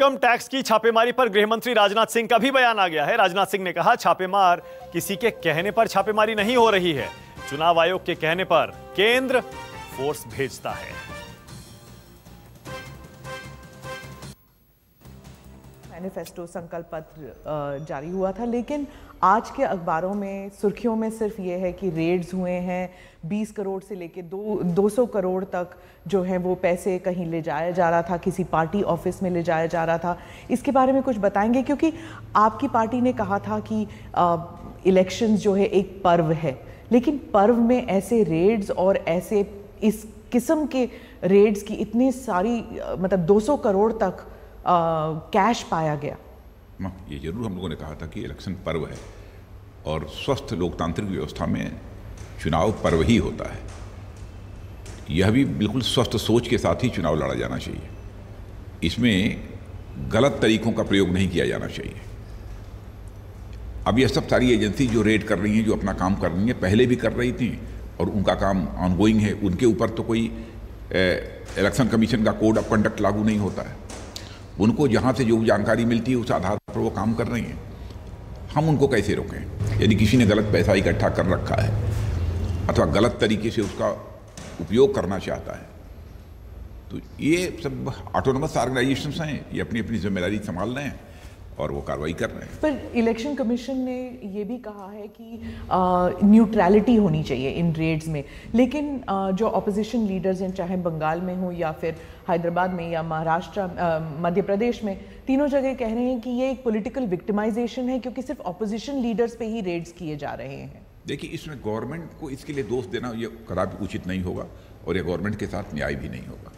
Income tax की छापेमारी पर गृहमंत्री राजनाथ सिंह का भी बयान आ गया है। राजनाथ सिंह ने कहा, छापेमार किसी के कहने पर छापेमारी नहीं हो रही है, चुनाव आयोग के कहने पर केंद्र फोर्स भेजता है। मैनिफेस्टो संकल्प पत्र जारी हुआ था, लेकिन आज के अखबारों में सुर्खियों में सिर्फ ये है कि रेड्स हुए हैं, 20 करोड़ से लेके 200 करोड़ तक जो है वो पैसे कहीं ले जाया जा रहा था, किसी पार्टी ऑफिस में ले जाया जा रहा था। इसके बारे में कुछ बताएंगे, क्योंकि आपकी पार्टी ने कहा था कि इलेक्शंस जो है एक पर्व है, लेकिन पर्व में ऐसे रेड्स और ऐसे इस किस्म के रेड्स की इतनी सारी मतलब 200 करोड़ तक कैश पाया गया। ये जरूर हम लोगों ने कहा था कि इलेक्शन पर्व है और स्वस्थ लोकतांत्रिक व्यवस्था में चुनाव पर्व ही होता है। यह भी बिल्कुल स्वस्थ सोच के साथ ही चुनाव लड़ा जाना चाहिए। इसमें गलत तरीकों का प्रयोग नहीं किया जाना चाहिए। अब यह सब सारी एजेंसी जो रेड कर रही हैं, जो अपना काम कर रही हैं, पहले भी कर रही थी और उनका काम ऑनगोइंग है। उनके ऊपर तो कोई इलेक्शन कमीशन का कोड ऑफ कंडक्ट लागू नहीं होता है। उनको जहाँ से जो जानकारी मिलती है उस आधार पर वो काम कर रही हैं। हम उनको कैसे रोकें? यदि किसी ने गलत पैसा इकट्ठा कर रखा है अथवा गलत तरीके से उसका उपयोग करना चाहता है, तो ये सब ऑटोनोमस ऑर्गेनाइजेशंस हैं, ये अपनी अपनी जिम्मेदारी संभाल रहे हैं और वो कार्रवाई कर रहे हैं। पर इलेक्शन कमीशन ने ये भी कहा है कि न्यूट्रलिटी होनी चाहिए इन रेड्स में, लेकिन जो ऑपोजिशन लीडर्स हैं, चाहे बंगाल में हो या फिर हैदराबाद में या महाराष्ट्र, मध्य प्रदेश में, तीनों जगह कह रहे हैं कि ये एक पॉलिटिकल विक्टिमाइजेशन है, क्योंकि सिर्फ ऑपोजिशन लीडर्स पे ही रेड्स किए जा रहे हैं। देखिए, इसमें गवर्नमेंट को इसके लिए दोष देना ये कदापि उचित नहीं होगा और ये गवर्नमेंट के साथ न्याय भी नहीं होगा।